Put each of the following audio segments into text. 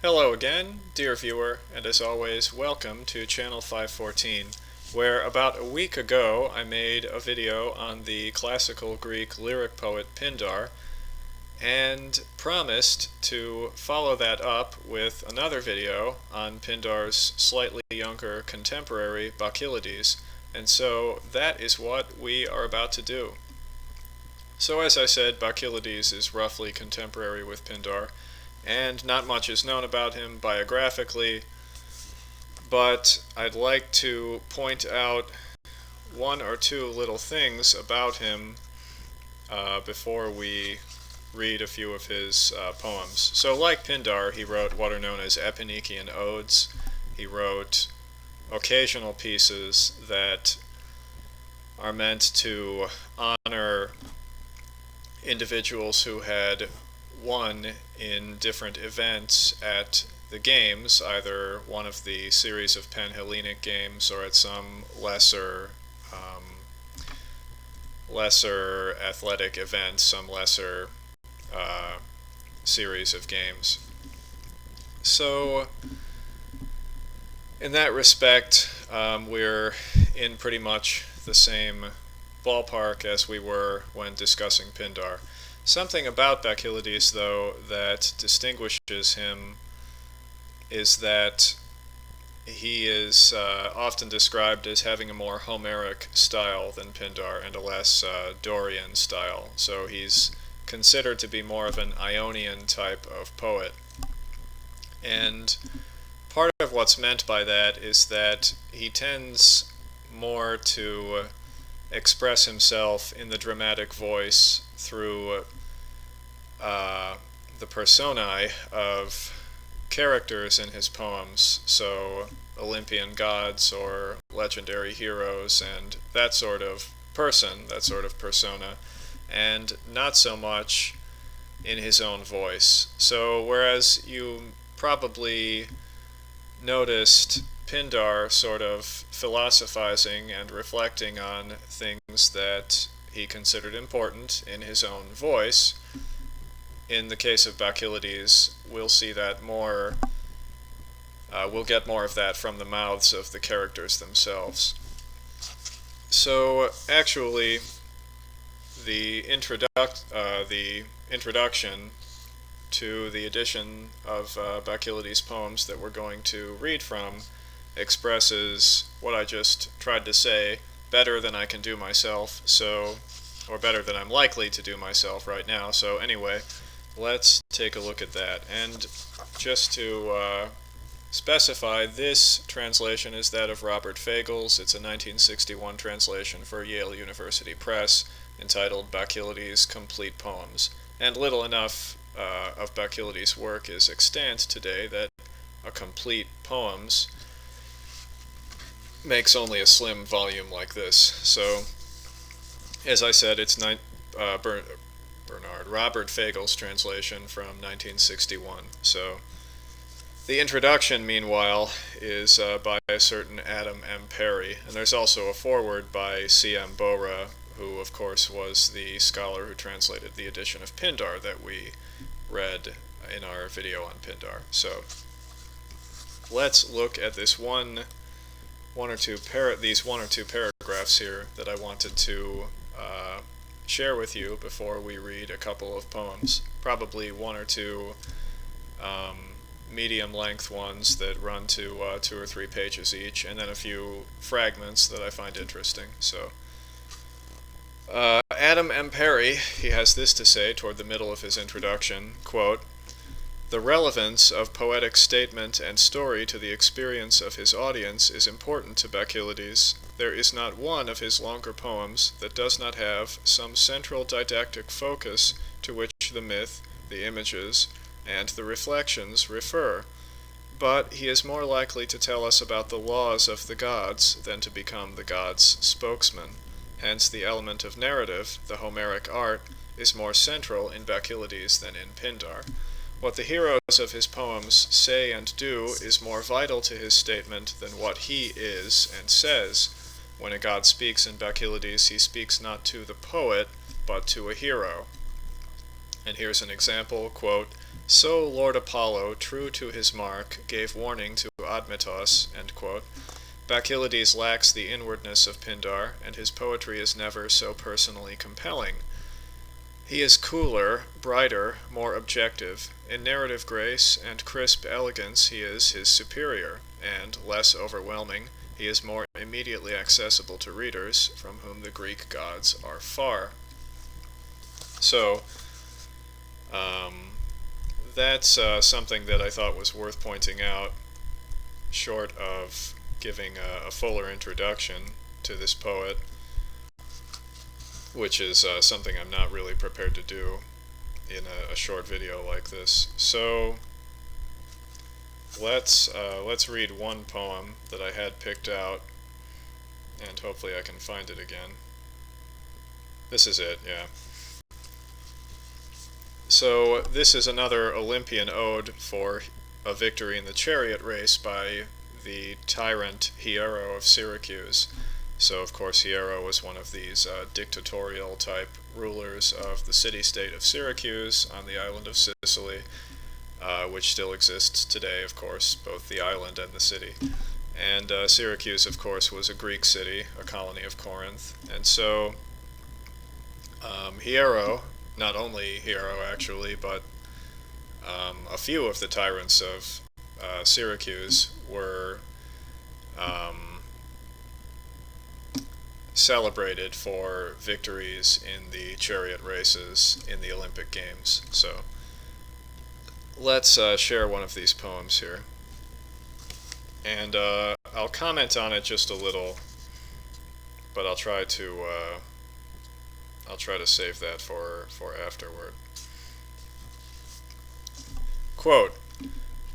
Hello again, dear viewer, and as always, welcome to Channel 514, where about a week ago I made a video on the classical Greek lyric poet Pindar, and promised to follow that up with another video on Pindar's slightly younger contemporary Bacchylides, and so that is what we are about to do. So as I said, Bacchylides is roughly contemporary with Pindar, and not much is known about him biographically, but I'd like to point out one or two little things about him before we read a few of his poems. So like Pindar, he wrote what are known as Epinician odes. He wrote occasional pieces that are meant to honor individuals who had won in different events at the games, either one of the series of Panhellenic games or at some lesser athletic event, some lesser series of games. So in that respect, we're in pretty much the same ballpark as we were when discussing Pindar. Something about Bacchylides, though, that distinguishes him is that he is often described as having a more Homeric style than Pindar and a less Dorian style. So he's considered to be more of an Ionian type of poet. And part of what's meant by that is that he tends more to express himself in the dramatic voice through the personae of characters in his poems, so Olympian gods or legendary heroes and that sort of person, that sort of persona, and not so much in his own voice. So whereas you probably noticed Pindar sort of philosophizing and reflecting on things that he considered important in his own voice, in the case of Bacchylides, we'll see that more, we'll get more of that from the mouths of the characters themselves. So actually, the introduction to the edition of Bacchylides' poems that we're going to read from expresses what I just tried to say better than I can do myself, or better than I'm likely to do myself right now. So anyway, let's take a look at that. And just to specify, this translation is that of Robert Fagles. It's a 1961 translation for Yale University Press entitled Bacchylides' Complete Poems. And little enough of Bacchylides' work is extant today that a complete poems makes only a slim volume like this. So, as I said, it's Robert Fagles' translation from 1961. So, the introduction, meanwhile, is by a certain Adam M. Perry, and there's also a foreword by C.M. Bora, who, of course, was the scholar who translated the edition of Pindar that we read in our video on Pindar. So, let's look at this these one or two paragraphs here that I wanted to share with you before we read a couple of poems. Probably one or two medium-length ones that run to 2 or 3 pages each, and then a few fragments that I find interesting. So, Adam M. Perry, he has this to say toward the middle of his introduction, quote, "The relevance of poetic statement and story to the experience of his audience is important to Bacchylides. There is not one of his longer poems that does not have some central didactic focus to which the myth, the images, and the reflections refer. But he is more likely to tell us about the laws of the gods than to become the gods' spokesman. Hence the element of narrative, the Homeric art, is more central in Bacchylides than in Pindar. What the heroes of his poems say and do is more vital to his statement than what he is and says. When a god speaks in Bacchylides, he speaks not to the poet, but to a hero." And here's an example, quote, So Lord Apollo, true to his mark, gave warning to Admetos. Bacchylides lacks the inwardness of Pindar, and his poetry is never so personally compelling. He is cooler, brighter, more objective. In narrative grace and crisp elegance he is his superior, and, less overwhelming, he is more immediately accessible to readers, from whom the Greek gods are far. So, that's something that I thought was worth pointing out, short of giving a fuller introduction to this poet, which is something I'm not really prepared to do in a short video like this. So let's read one poem that I had picked out, and hopefully I can find it again. This is it, yeah. So this is another Olympian ode for a victory in the chariot race by the tyrant Hiero of Syracuse. So of course Hiero was one of these dictatorial type rulers of the city-state of Syracuse on the island of Sicily, which still exists today, of course, both the island and the city. And Syracuse, of course, was a Greek city, a colony of Corinth. And so Hiero, not only Hiero actually, but a few of the tyrants of Syracuse were celebrated for victories in the chariot races in the Olympic Games. So let's share one of these poems here. And I'll comment on it just a little, but I'll try to save that for afterward. Quote,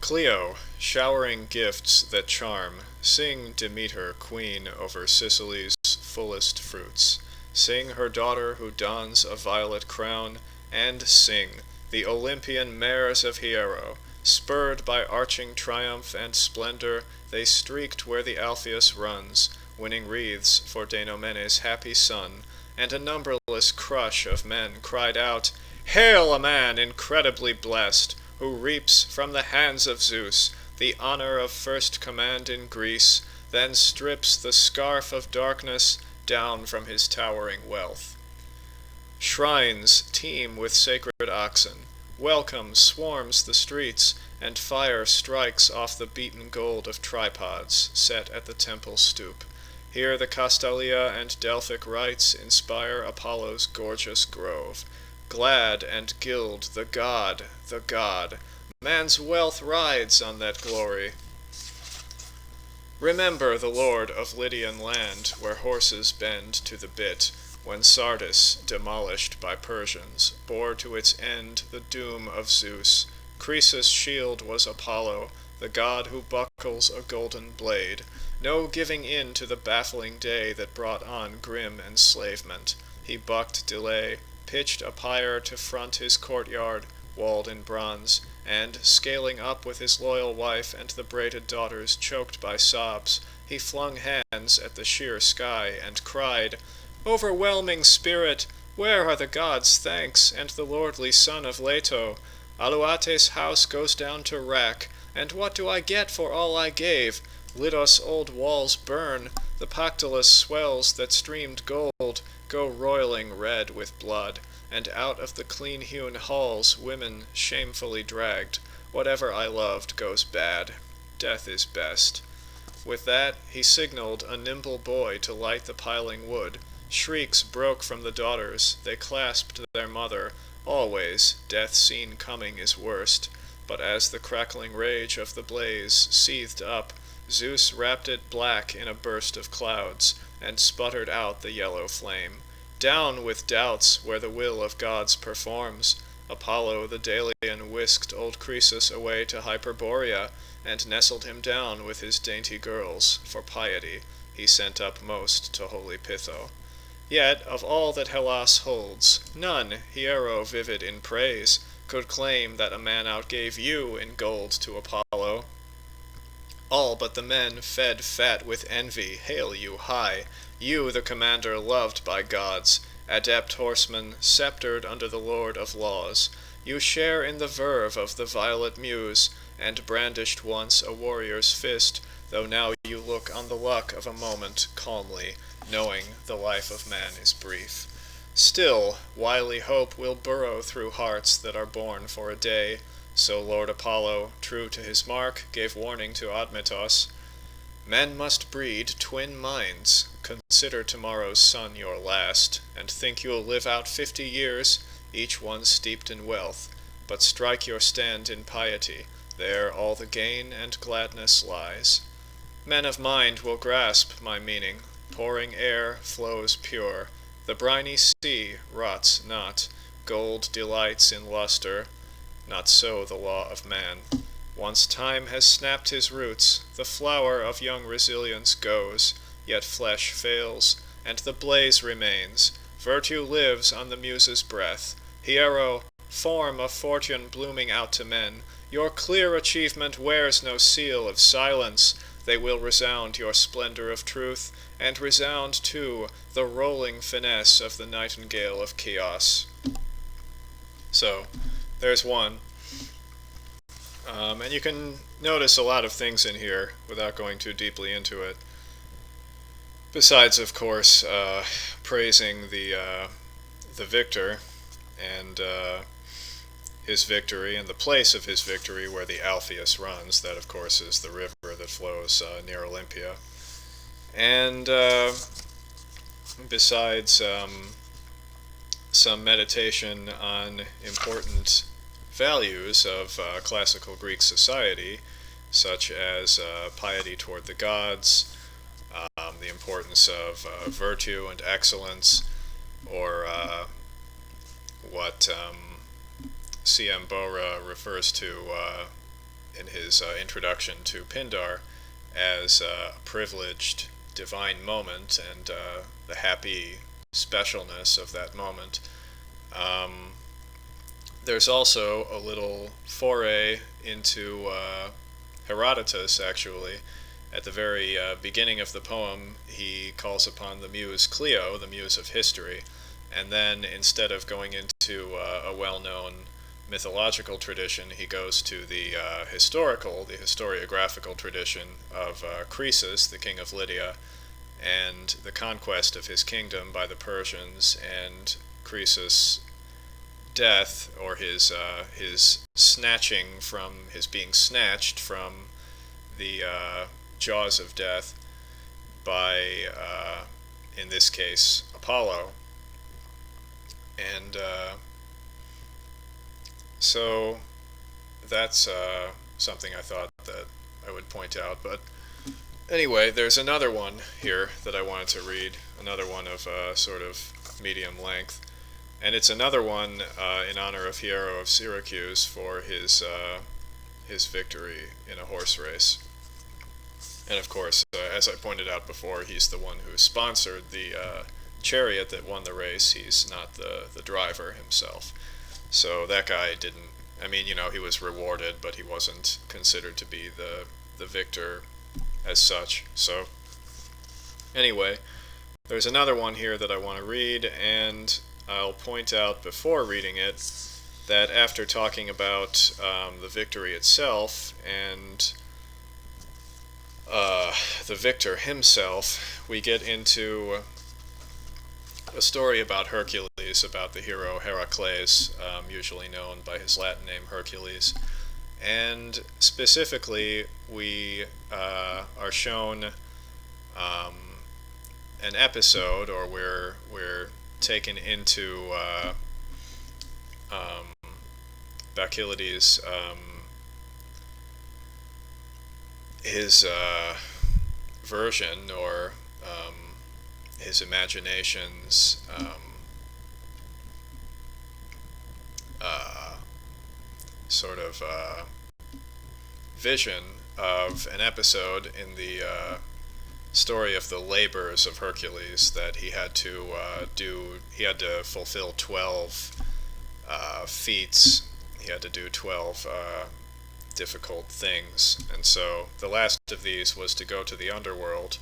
Clio, showering gifts that charm, sing Demeter, queen over Sicily's fullest fruits. Sing her daughter who dons a violet crown, and sing the Olympian mares of Hiero. Spurred by arching triumph and splendor, they streaked where the Alpheus runs, winning wreaths for Deinomenes' happy son, and a numberless crush of men cried out, Hail a man incredibly blessed, who reaps from the hands of Zeus the honor of first command in Greece, then strips the scarf of darkness down from his towering wealth. Shrines teem with sacred oxen, welcome swarms the streets, and fire strikes off the beaten gold of tripods set at the temple stoop. Here the Castalia and Delphic rites inspire Apollo's gorgeous grove. Glad and gild the god, the god. Man's wealth rides on that glory. Remember the lord of Lydian land, where horses bend to the bit, when Sardis, demolished by Persians, bore to its end the doom of Zeus. Croesus' shield was Apollo, the god who buckles a golden blade. No giving in to the baffling day that brought on grim enslavement. He bucked delay, pitched a pyre to front his courtyard, walled in bronze, and, scaling up with his loyal wife and the braided daughters choked by sobs, he flung hands at the sheer sky and cried, Overwhelming spirit, where are the gods' thanks and the lordly son of Leto? Aluate's house goes down to wrack, and what do I get for all I gave? Lidos' old walls burn, the Pactolus swells that streamed gold go roiling red with blood, and out of the clean-hewn halls women shamefully dragged. Whatever I loved goes bad. Death is best. With that he signaled a nimble boy to light the piling wood. Shrieks broke from the daughters, they clasped their mother. Always, death seen coming is worst. But as the crackling rage of the blaze seethed up, Zeus wrapped it black in a burst of clouds, and sputtered out the yellow flame. Down with doubts where the will of gods performs. Apollo the Delian whisked old Croesus away to Hyperborea, and nestled him down with his dainty girls. For piety he sent up most to holy Pytho. Yet, of all that Hellas holds, none, Hiero vivid in praise, could claim that a man outgave you in gold to Apollo. All but the men fed fat with envy hail you high, you the commander loved by gods, adept horseman, sceptered under the lord of laws. You share in the verve of the violet muse, and brandished once a warrior's fist, though now you look on the luck of a moment calmly, knowing the life of man is brief. Still, wily hope will burrow through hearts that are born for a day, so Lord Apollo, true to his mark, gave warning to Admetos. Men must breed twin minds. Consider tomorrow's sun your last, and think you'll live out 50 years, each one steeped in wealth. But strike your stand in piety, there all the gain and gladness lies. Men of mind will grasp my meaning. Pouring air flows pure. The briny sea rots not. Gold delights in luster. Not so the law of man. Once time has snapped his roots, the flower of young resilience goes, yet flesh fails, and the blaze remains. Virtue lives on the muse's breath. Hiero, form of fortune blooming out to men, your clear achievement wears no seal of silence. They will resound your splendor of truth, and resound, too, the rolling finesse of the nightingale of Chios. So, there's one. And you can notice a lot of things in here without going too deeply into it. Besides, of course, praising the victor and his victory and the place of his victory where the Alpheus runs. That, of course, is the river that flows near Olympia. And besides some meditation on important values of classical Greek society, such as piety toward the gods, the importance of virtue and excellence, or what C.M. Bora refers to in his introduction to Pindar as a privileged divine moment and the happy specialness of that moment. There's also a little foray into Herodotus, actually. At the very beginning of the poem, he calls upon the muse Clio, the muse of history, and then instead of going into a well-known mythological tradition, he goes to the historiographical tradition of Croesus, the king of Lydia, and the conquest of his kingdom by the Persians, and Croesus' death, or his snatching from his being snatched from the jaws of death by, in this case, Apollo. And so that's something I thought that I would point out. But anyway, there's another one here that I wanted to read, another one of sort of medium length. And it's another one in honor of Hiero of Syracuse for his victory in a horse race. And of course, as I pointed out before, he's the one who sponsored the chariot that won the race. He's not the driver himself. So that guy didn't, I mean, he was rewarded, but he wasn't considered to be the victor as such. So anyway, there's another one here that I want to read, and I'll point out before reading it that after talking about the victory itself and the victor himself, we get into a story about Hercules, about the hero Heracles, usually known by his Latin name Hercules. And specifically, we are shown an episode, or we're taken into Bacchylides' his version, or his imagination's sort of vision of an episode in the story of the labors of Hercules, that he had to he had to fulfill 12 feats. He had to do 12 difficult things, and so the last of these was to go to the underworld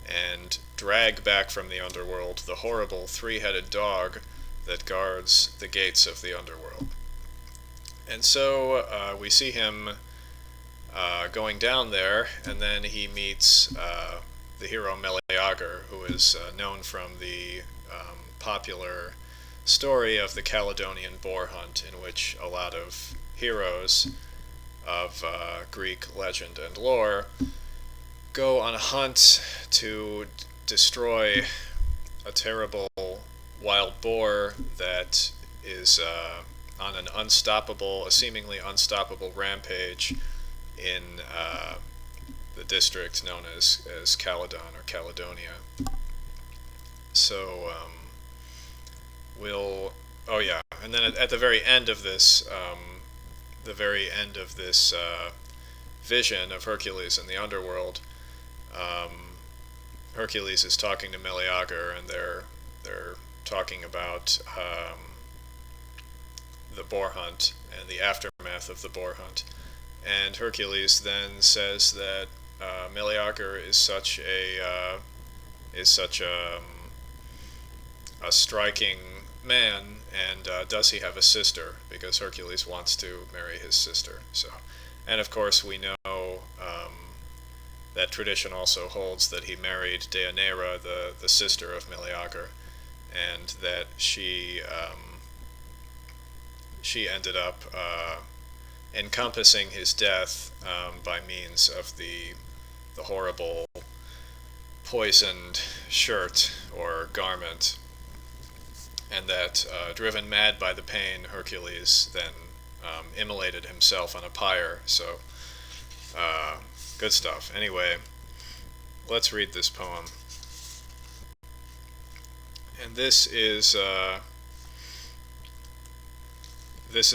and drag back from the underworld the horrible three-headed dog that guards the gates of the underworld. And so we see him going down there, and then he meets the hero Meleager, who is known from the popular story of the Caledonian boar hunt, in which a lot of heroes of Greek legend and lore go on a hunt to destroy a terrible wild boar that is on a seemingly unstoppable rampage in the district known as Caledon or Caledonia. So oh yeah, and then at the very end of this, vision of Hercules in the underworld, Hercules is talking to Meleager, and they're talking about the boar hunt and the aftermath of the boar hunt. And Hercules then says that Meleager is such a striking man, and does he have a sister? Because Hercules wants to marry his sister. So, and of course we know that tradition also holds that he married Deianira, the sister of Meleager, and that she ended up encompassing his death by means of the horrible poisoned shirt or garment, and that driven mad by the pain, Hercules then immolated himself on a pyre. So good stuff. Anyway, let's read this poem. And this is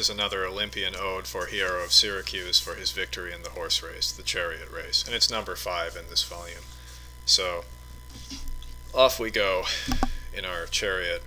another Olympian ode for Hiero of Syracuse for his victory in the horse race, the chariot race, and it's number 5 in this volume. So off we go in our chariot.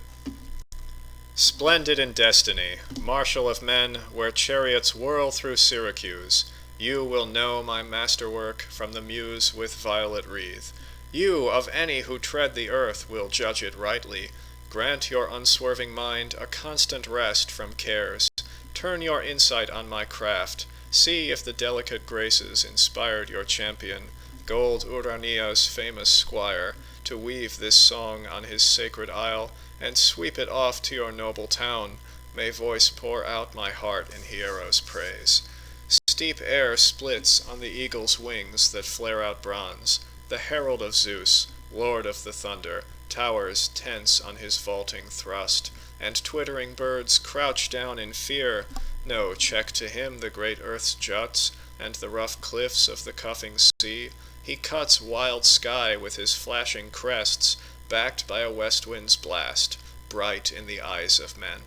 Splendid in destiny, marshal of men, where chariots whirl through Syracuse, you will know my masterwork from the muse with violet wreath. You, of any who tread the earth, will judge it rightly. Grant your unswerving mind a constant rest from cares. Turn your insight on my craft. See if the delicate graces inspired your champion, gold Urania's famous squire, to weave this song on his sacred isle, and sweep it off to your noble town. May voice pour out my heart in Hiero's praise. Steep air splits on the eagle's wings that flare out bronze. The herald of Zeus, lord of the thunder, towers tense on his vaulting thrust, and twittering birds crouch down in fear. No check to him the great earth's juts, and the rough cliffs of the cuffing sea. He cuts wild sky with his flashing crests, backed by a west wind's blast, bright in the eyes of men.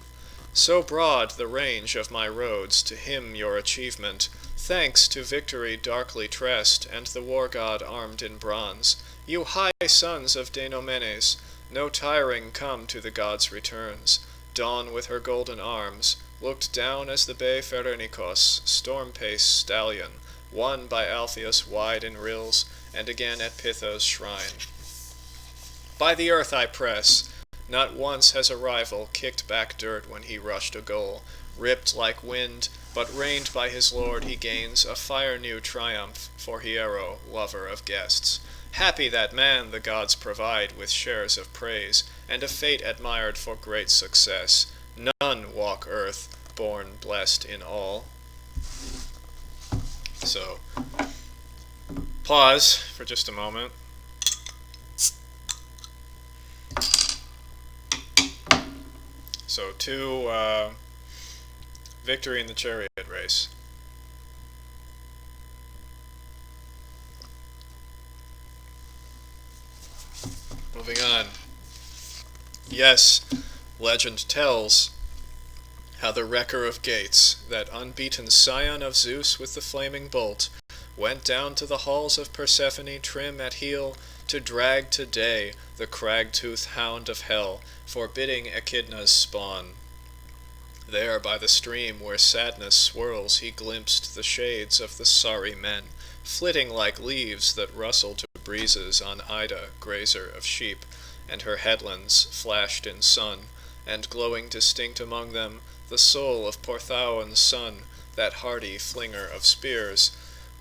So broad the range of my roads, to him your achievement, thanks to victory darkly tressed, and the war god armed in bronze. You high sons of Denomenes, no tiring come to the god's returns. Dawn with her golden arms looked down as the bay Pherenikos, storm-paced stallion, won by Alpheus wide in rills, and again at Pytho's shrine. By the earth I press. Not once has a rival kicked back dirt when he rushed a goal. Ripped like wind, but reined by his lord, he gains a fire-new triumph for Hiero, lover of guests. Happy that man the gods provide with shares of praise, and a fate admired for great success. None walk earth, born blessed in all. So, pause for just a moment. So to victory in the chariot race. Moving on. Yes, legend tells how the wrecker of gates, that unbeaten scion of Zeus with the flaming bolt, went down to the halls of Persephone trim at heel, to drag to day the crag-toothed hound of hell, forbidding Echidna's spawn. There by the stream where sadness swirls he glimpsed the shades of the sorry men, flitting like leaves that rustle to breezes on Ida, grazer of sheep, and her headlands flashed in sun, and glowing distinct among them the soul of Porthaon's son, that hardy flinger of spears.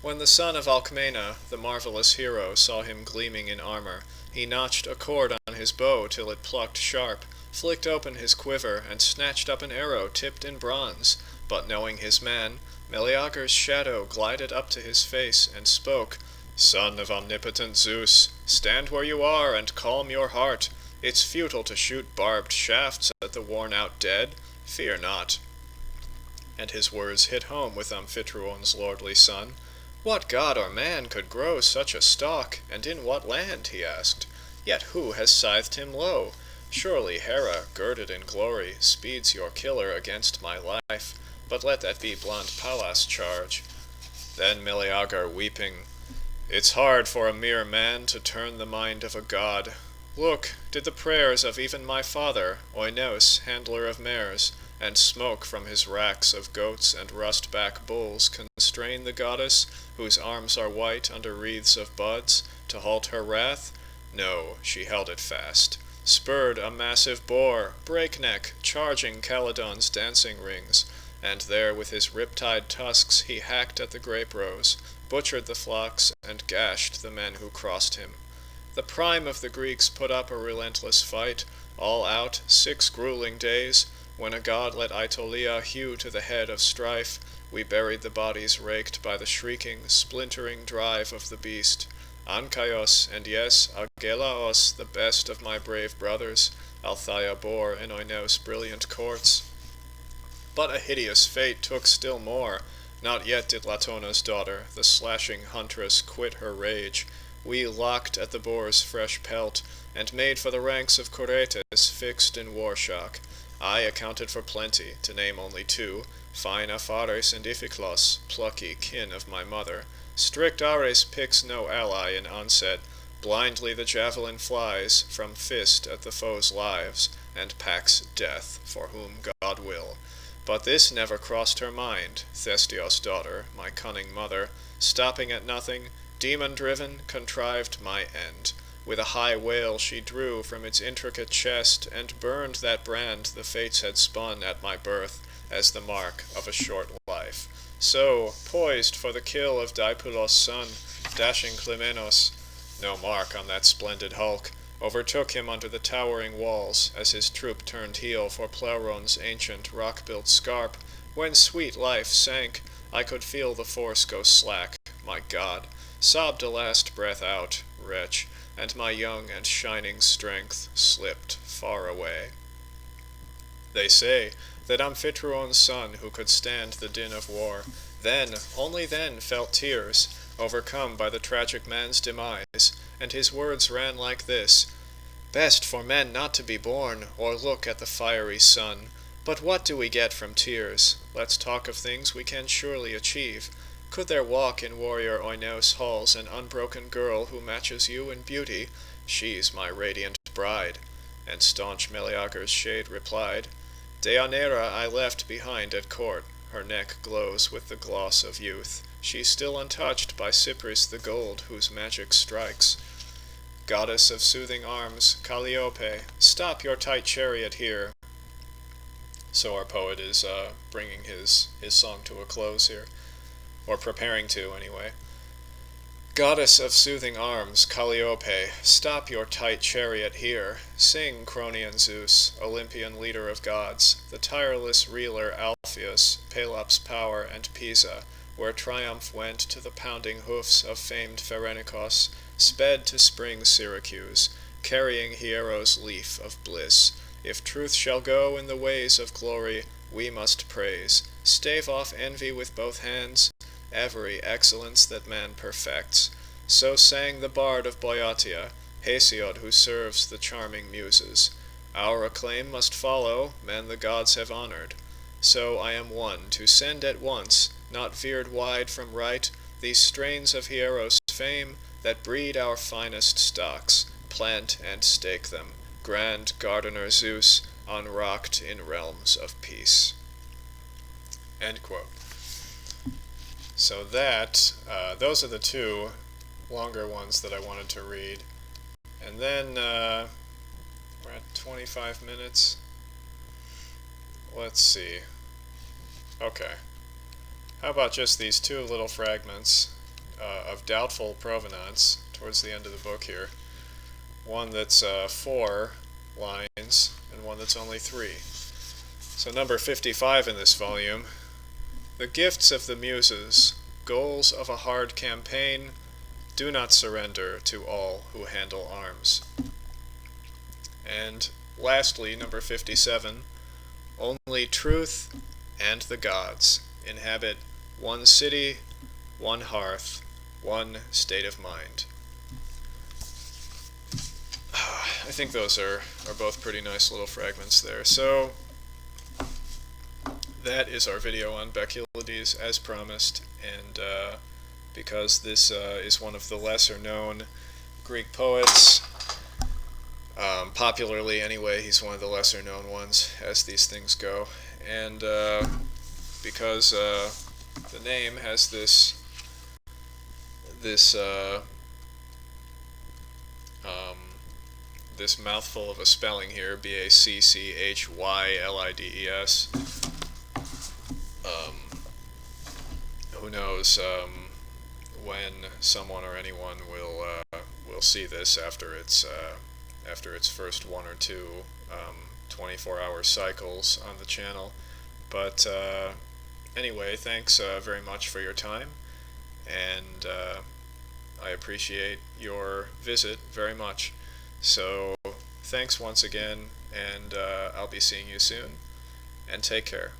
When the son of Alcmena, the marvelous hero, saw him gleaming in armor, he notched a cord on his bow till it plucked sharp, flicked open his quiver, and snatched up an arrow tipped in bronze. But knowing his man, Meleager's shadow glided up to his face and spoke, "Son of omnipotent Zeus, stand where you are and calm your heart. It's futile to shoot barbed shafts at the worn-out dead. Fear not." And his words hit home with Amphitrion's lordly son. What god or man could grow such a stalk, and in what land, he asked. Yet who has scythed him low? Surely Hera, girded in glory, speeds your killer against my life, but let that be blond Pallas' charge. Then Meleager, weeping, "It's hard for a mere man to turn the mind of a god. Look, did the prayers of even my father, Oinos, handler of mares, and smoke from his racks of goats and rust-back bulls constrain the goddess, whose arms are white under wreaths of buds, to halt her wrath? No, she held it fast. Spurred a massive boar, breakneck, charging Calydon's dancing rings, and there with his riptide tusks he hacked at the grape-rows, butchered the flocks, and gashed the men who crossed him. The prime of the Greeks put up a relentless fight, all out 6 grueling days. When a god let Aetolia hew to the head of strife, we buried the bodies raked by the shrieking, splintering drive of the beast. Ancaios, and yes, Agelaos, the best of my brave brothers, Althea bore in Oinos' brilliant courts. But a hideous fate took still more. Not yet did Latona's daughter, the slashing huntress, quit her rage. We locked at the boar's fresh pelt, and made for the ranks of Coretes fixed in war shock. I accounted for plenty, to name only 2, fine Aphares and Iphiclos, plucky kin of my mother. Strict Ares picks no ally in onset. Blindly the javelin flies from fist at the foe's lives, and packs death for whom God will. But this never crossed her mind, Thestios' daughter, my cunning mother, stopping at nothing, demon-driven, contrived my end. With a high wail she drew from its intricate chest, and burned that brand the fates had spun at my birth, as the mark of a short life. So, poised for the kill of Deipulos' son, dashing Clymenos, no mark on that splendid hulk, overtook him under the towering walls, as his troop turned heel for Pleuron's ancient rock-built scarp. When sweet life sank, I could feel the force go slack. My God, sobbed a last breath out, wretch, and my young and shining strength slipped far away. They say that Amphitrion's son, who could stand the din of war, then, only then, felt tears, overcome by the tragic man's demise, and his words ran like this: "Best for men not to be born, or look at the fiery sun. But what do we get from tears? Let's talk of things we can surely achieve. Could there walk in warrior Oinos' halls an unbroken girl who matches you in beauty? She's my radiant bride." And staunch Meleager's shade replied, "Deianira I left behind at court. Her neck glows with the gloss of youth. She's still untouched by Cypris the gold, whose magic strikes. Goddess of soothing arms, Calliope, stop your tight chariot here." So our poet is bringing his song to a close here, or preparing to anyway. "Goddess of soothing arms, Calliope, stop your tight chariot here. Sing, Cronian Zeus, Olympian leader of gods, the tireless reeler Alpheus, Pelops' power, and Pisa, where triumph went to the pounding hoofs of famed Pherenikos, sped to spring Syracuse, carrying Hiero's leaf of bliss. If truth shall go in the ways of glory, we must praise, stave off envy with both hands, every excellence that man perfects." So sang the bard of Boeotia, Hesiod, who serves the charming muses. Our acclaim must follow, men the gods have honored. So I am one to send at once, not veered wide from right, these strains of Hiero's fame that breed our finest stocks, plant and stake them, grand gardener Zeus, unrocked in realms of peace. End quote. So those are the 2 longer ones that I wanted to read. And then we're at 25 minutes. Let's see. Okay. How about just these two little fragments of doubtful provenance towards the end of the book here? One that's 4 lines and one that's only 3. So number 55 in this volume, the gifts of the Muses, goals of a hard campaign, do not surrender to all who handle arms. And lastly, number 57, only truth and the gods inhabit one city, one hearth, one state of mind. I think those are both pretty nice little fragments there. So that is our video on Bacchylides as promised, and because this is one of the lesser known Greek poets, popularly anyway, he's one of the lesser known ones as these things go, and because the name has this this mouthful of a spelling here, Bacchylides. Who knows when someone or anyone will see this after its first 1 or 2 24-hour cycles on the channel. But anyway, thanks very much for your time, and I appreciate your visit very much. So thanks once again, and I'll be seeing you soon, and take care.